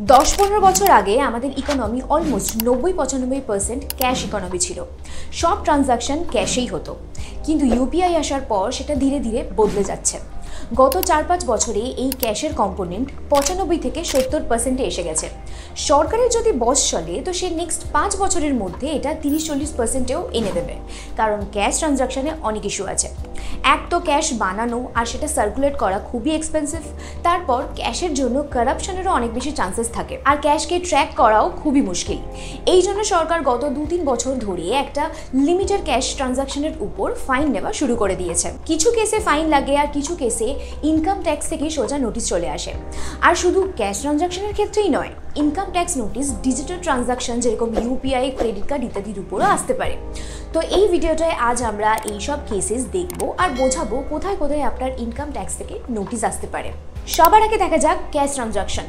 10-15 বছর আগে আমাদের ইকোনমি অলমোস্ট 90-95% ক্যাশ ইকোনমি ছিল। সব ট্রানজাকশন ক্যাশেই হতো, কিন্তু ইউপিআই আসার পর সেটা ধীরে ধীরে বদলে যাচ্ছে। গত 4-5 বছরে এই ক্যাশের কম্পোনেন্ট 95 থেকে 70% এসে গেছে। সরকারের যদি বস চলে তো সে নেক্সট 5 বছরের মধ্যে এটা 30-40%এও এনে দেবে, কারণ ক্যাশ ট্রানজাকশানে অনেক ইস্যু আছে। এক তো ক্যাশ বানানো আর সেটা সার্কুলেট করা খুবই এক্সপেন্সিভ, তারপর ক্যাশের জন্য কারাপশনেরও অনেক বেশি চান্সেস থাকে, আর ক্যাশকে ট্র্যাক করাও খুবই মুশকিল। এই জন্য সরকার গত 2-3 বছর ধরে একটা লিমিটেড ক্যাশ ট্রানজাকশনের উপর ফাইন নেওয়া শুরু করে দিয়েছে। কিছু কেসে ফাইন লাগে আর কিছু কেসে ইনকাম ট্যাক্স থেকে সোজা নোটিশ চলে আসে। আর শুধু ক্যাশ ট্রানজাকশনের ক্ষেত্রেই নয়, income tax notice digital transaction যেরকম ইউপিআই, ক্রেডিট কার্ড ইত্যাদির উপরও আসতে পারে। তো এই ভিডিওটায় আজ আমরা এইসব কেসেস দেখব আর বোঝাবো কোথায় কোথায় আপনার ইনকাম ট্যাক্স থেকে নোটিশ আসতে পারে। সবার আগে দেখা যাক ক্যাশ ট্রানজাকশন।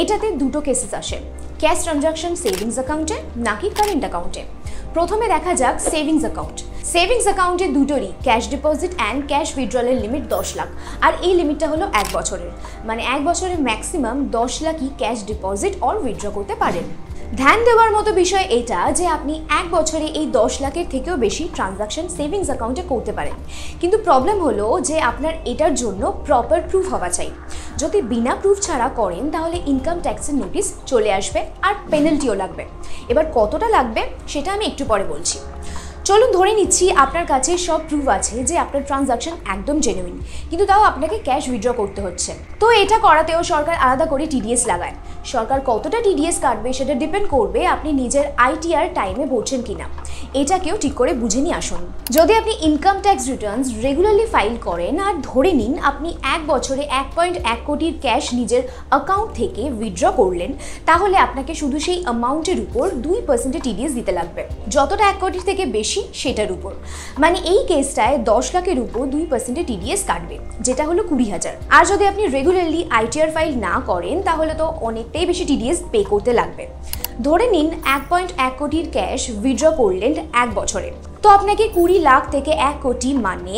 এটাতে দুটো কেসেস আসে, ক্যাশ ট্রানজাকশন সেভিংস অ্যাকাউন্টে নাকি কারেন্ট অ্যাকাউন্টে। প্রথমে দেখা যাক সেভিংস অ্যাকাউন্ট। সেভিংস অ্যাকাউন্টে দুটোরই ক্যাশ ডিপোজিট অ্যান্ড ক্যাশ উইথড্রলের লিমিট 10 লাখ, আর এই লিমিটটা হলো 1 বছরের, মানে 1 বছরে ম্যাক্সিমাম 10 লাখই ক্যাশ ডিপোজিট অর উইথড্র করতে পারেন। ধ্যান দেওয়ার মতো বিষয় এটা যে আপনি 1 বছরে এই 10 লাখের থেকেও বেশি ট্রানজাকশন সেভিংস অ্যাকাউন্টে করতে পারেন, কিন্তু প্রবলেম হলো যে আপনার এটার জন্য প্রপার প্রুফ হওয়া চাই। যদি বিনা প্রুফ ছাড়া করেন তাহলে ইনকাম ট্যাক্সের নোটিশ চলে আসবে আর পেনাল্টিও লাগবে। এবার কতটা লাগবে সেটা আমি একটু পরে বলছি। চলুন ধরে নিচ্ছি আপনার কাছে সব প্রুফ আছে যে আপনার ট্রানজাকশন একদম জেনুইন, কিন্তু তাও আপনাকে ক্যাশ উইথড্র করতে হচ্ছে। তো এটা করাতেও সরকার আলাদা করে টিডিএস লাগায়। সরকার কতটা টিডিএস কাটবে সেটা ডিপেন্ড করবে আপনি নিজের আইটিআর টাইমে ভরছেন কিনা। এটাকেও ঠিক করে বুঝে নিয়ে আসুন। যদি আপনি income tax Returns regularly file করেন আর ধরে নিন আপনি 1 বছরে 1.1 কোটির ক্যাশ নিজের অ্যাকাউন্ট থেকে উইথড্র করলেন, তাহলে আপনাকে শুধু সেই অ্যামাউন্টের উপর 2% টিডিএস দিতে লাগবে, যতটা 1 কোটির থেকে বেশি সেটার উপর। মানে এই কেসটায় 10 লাখের উপর 2% টিডিএস কাটবে, যেটা হলো 20,000। আর যদি আপনি রেগুলারলি আইটিআর ফাইল না করেন তাহলে তো অনেকটাই বেশি টিডিএস পে করতে লাগবে। ধরে নিন 1.1 কোটির ক্যাশ উইথড্র করলেন 1 বছরে, তো আপনাকে 20 লাখ থেকে 1 কোটি মানে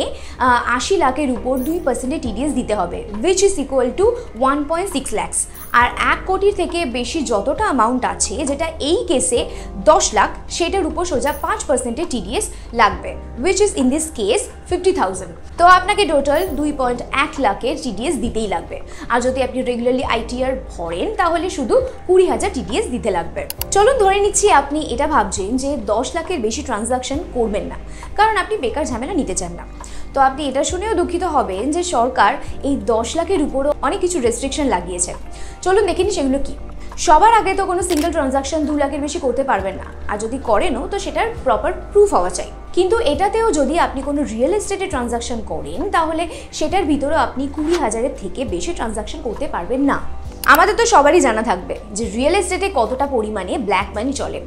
80 লাখের উপর 2% টিডিএস দিতে হবে, which is equal to 1.6 lakh. আর 1 কোটির থেকে বেশি যতটা অ্যামাউন্ট আছে, যেটা এই কেসে 10 লাখ, সেটার উপর সোজা 5% টিডিএস লাগবে, which is in this case 50,000। তো আপনাকে টোটাল 2.1 লাখের টিডিএস দিতেই লাগবে। আর যদি আপনি রেগুলারলি আইটিআর ভরেন তাহলে শুধু 20,000 টিডিএস দিতে লাগবে। চলুন ধরে নিচ্ছি আপনি এটা ভাবছেন যে 10 লাখের বেশি ট্রানজাকশন করবেন না, কারণ আপনি বেকার ঝামেলা নিতে চান না। তো আপনি এটা শুনেও দুঃখিত হবেন যে সরকার এই 10 লাখের উপরও অনেক কিছু রেস্ট্রিকশন লাগিয়েছে। চলুন দেখে নিই সেগুলো কি। সবার আগে তো কোনো সিঙ্গেল ট্রানজাকশন 2 লাখের বেশি করতে পারবেন না, আর যদি করেনও তো সেটার প্রপার প্রুফ হওয়া চাই। কিন্তু এটাতেও যদি আপনি কোনো রিয়েল এস্টেটে ট্রানজাকশন করেন তাহলে সেটার ভিতরেও আপনি 20,000-এর থেকে বেশি ট্রানজাকশন করতে পারবেন না। আমাদের তো সবারই জানা থাকবে যে রিয়েল এস্টেটে কতটা পরিমাণে ব্ল্যাক মানি চলে।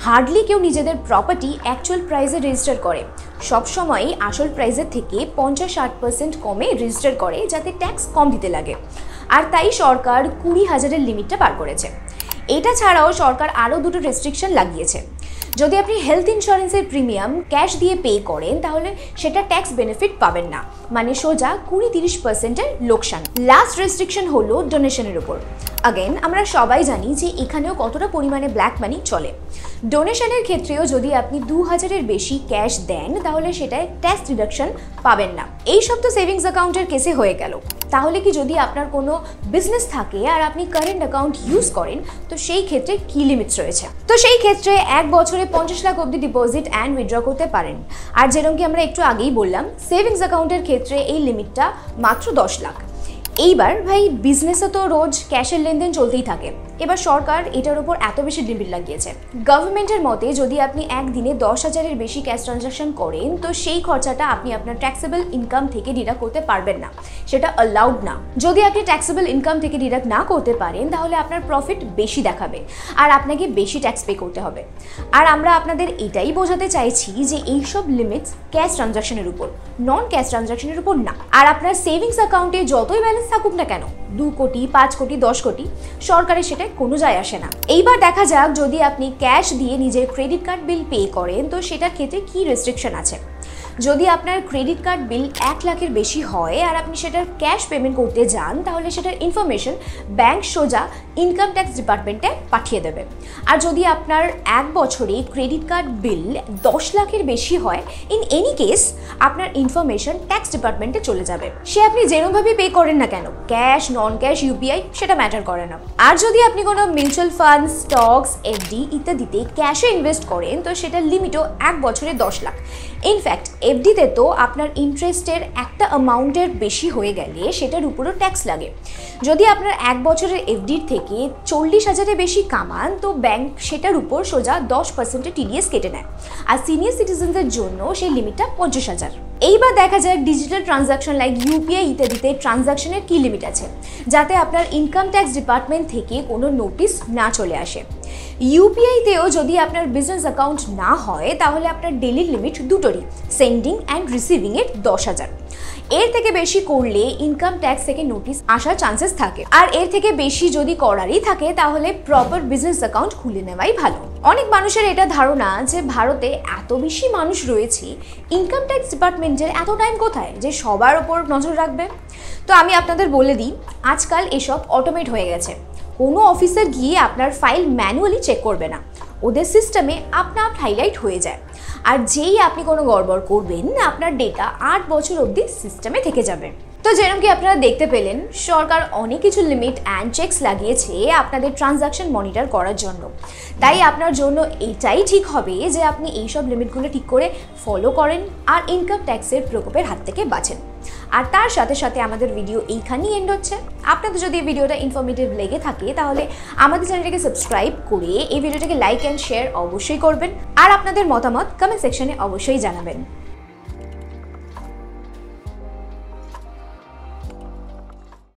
হার্ডলি কেউ নিজেদের প্রপার্টি অ্যাকচুয়াল প্রাইসে রেজিস্টার করে, সবসময়ই আসল প্রাইসের থেকে 50-60% কমে রেজিস্টার করে, যাতে ট্যাক্স কম দিতে লাগে। আর তাই সরকার 20,000-এর লিমিটটা বার করেছে। এটা ছাড়াও সরকার আরও দুটো রেস্ট্রিকশন লাগিয়েছে। যদি আপনি হেলথ ইন্স্যুরেন্সের প্রিমিয়াম ক্যাশ দিয়ে পে করেন তাহলে সেটা ট্যাক্স বেনিফিট পাবেন না, মানে সোজা 20-30%-এর লোকসান। লাস্ট রেস্ট্রিকশন হলো ডোনেশনের উপর। আগেন আমরা সবাই জানি যে এখানেও কতটা পরিমাণে ব্ল্যাক মানি চলে। ডোনেশনের ক্ষেত্রেও যদি আপনি 2,000-এর বেশি ক্যাশ দেন তাহলে সেটায় ট্যাক্স রিডাকশন পাবেন না। এই সব তো সেভিংস অ্যাকাউন্টের কেসে হয়ে গেল। তাহলে কি যদি আপনার কোনো বিজনেস থাকে আর আপনি কারেন্ট অ্যাকাউন্ট ইউজ করেন তো সেই ক্ষেত্রে কি লিমিটস রয়েছে? তো সেই ক্ষেত্রে 1 বছরে 50 লাখ অবধি ডিপোজিট অ্যান্ড উইথড্র করতে পারেন। আর যেরকম কি আমরা একটু আগেই বললাম, সেভিংস অ্যাকাউন্টের ক্ষেত্রে এই লিমিটটা মাত্র 10 লাখ। এইবার ভাই বিজনেসে তো রোজ ক্যাশের লেনদেন চলতেই থাকে, এবার সরকার এটার উপর এত বেশি লিমিট লাগিয়েছে। গভর্নমেন্টের মতে যদি আপনি একদিনে 10,000-এর বেশি ক্যাশ ট্রানজাকশন করেন তো সেই খরচাটা আপনি আপনার ট্যাক্সেবল ইনকাম থেকে ডিডাক্ট করতে পারবেন না, সেটা অ্যালাউড না। যদি আপনি ট্যাক্সেবল ইনকাম থেকে ডিডাক্ট না করতে পারেন তাহলে আপনার প্রফিট বেশি দেখাবে আর আপনাকে বেশি ট্যাক্স পে করতে হবে। আর আমরা আপনাদের এটাই বোঝাতে চাইছি যে এইসব লিমিটস ক্যাশ ট্রানজাকশনের উপর, নন ক্যাশ ট্রানজাকশনের উপর না। আর আপনার সেভিংস অ্যাকাউন্টে যতই ব্যালেন্স থাকুক না কেন, 2 কোটি, 5 কোটি, 10 কোটি, সরকারের সেটা কোনো যায় আসে না। এইবার দেখা যাক যদি আপনি ক্যাশ দিয়ে নিজের ক্রেডিট কার্ড বিল পে করেন তো সেটার ক্ষেত্রে কি রেস্ট্রিকশন আছে। যদি আপনার ক্রেডিট কার্ড বিল 1 লাখের বেশি হয় আর আপনি সেটার ক্যাশ পেমেন্ট করতে যান তাহলে সেটার ইনফরমেশন ব্যাংক সোজা ইনকাম ট্যাক্স ডিপার্টমেন্টে পাঠিয়ে দেবে। আর যদি আপনার এক বছরে ক্রেডিট কার্ড বিল 10 লাখের বেশি হয়, ইন এনি কেস আপনার ইনফরমেশন ট্যাক্স ডিপার্টমেন্টে চলে যাবে। সে আপনি যেরকমভাবে পে করেন না কেন, ক্যাশ, নন ক্যাশ, ইউপিআই, সেটা ম্যাটার করে না। আর যদি আপনি কোনো মিউচুয়াল ফান্ড, স্টকস, এফডি ইত্যাদিতে ক্যাশে ইনভেস্ট করেন, তো সেটার লিমিটও 1 বছরে 10 লাখ। ইনফ্যাক্ট এফডিতে তো আপনার ইন্টারেস্টের একটা অ্যামাউন্টের বেশি হয়ে গেলে সেটার উপরও ট্যাক্স লাগে। যদি আপনার 1 বছরের এফডির থেকে 40,000-এর বেশি কামান, তো ব্যাংক সেটার উপর সোজা 10% টিডিএস কেটে নেয়। আর সিনিয়র সিটিজেনদের জন্য সেই লিমিটটা 50,000। এইবার দেখা যাক ডিজিটাল ট্রানজাকশন লাইক ইউপিআই ইত্যাদিতে ট্রানজাকশনের কী লিমিট আছে, যাতে আপনার ইনকাম ট্যাক্স ডিপার্টমেন্ট থেকে কোনো নোটিশ না চলে আসে। ইউপিআইতেও যদি আপনার বিজনেস অ্যাকাউন্ট না হয়, তাহলে আপনার ডেলি লিমিট দুটোরই, সেন্ডিং অ্যান্ড রিসিভিংয়ের 10,000। এর থেকে বেশি করলে ইনকাম ট্যাক্স থেকে নোটিশ আসার চান্সেস থাকে। আর এর থেকে বেশি যদি করারই থাকে, তাহলে প্রপার বিজনেস অ্যাকাউন্ট খুলে নেওয়াই ভালো। অনেক মানুষের এটা ধারণা যে ভারতে এত বেশি মানুষ রয়েছে, ইনকাম ট্যাক্স ডিপার্টমেন্টের এত টাইম কোথায় যে সবার ওপর নজর রাখবে। তো আমি আপনাদের বলে দিই, আজকাল এসব অটোমেট হয়ে গেছে। কোনো অফিসার গিয়ে আপনার ফাইল ম্যানুয়ালি চেক করবে না, ওদের সিস্টেমে আপনা আপ হাইলাইট হয়ে যায়। আর যেই আপনি কোনো গড়বড় করবেন, আপনার ডেটা 8 বছর অবধি সিস্টেমে থেকে যাবে। তো যেরকম কি আপনারা দেখতে পেলেন, সরকার অনেক কিছু লিমিট অ্যান্ড চেকস লাগিয়েছে আপনাদের ট্রানজাকশন মনিটর করার জন্য। তাই আপনার জন্য এটাই ঠিক হবে যে আপনি এইসব লিমিটগুলো ঠিক করে ফলো করেন আর ইনকাম ট্যাক্সের প্রকোপের হাত থেকে বাঁচেন। আর তার সাথে সাথে আমাদের ভিডিও এইখানেই এন্ড হচ্ছে। আপনাদের যদি এই ভিডিওটা ইনফরমেটিভ লেগে থাকে, তাহলে আমাদের চ্যানেলটাকে সাবস্ক্রাইব করে এই ভিডিওটাকে লাইক অ্যান্ড শেয়ার অবশ্যই করবেন। আর আপনাদের মতামত কমেন্ট সেকশনে অবশ্যই জানাবেন।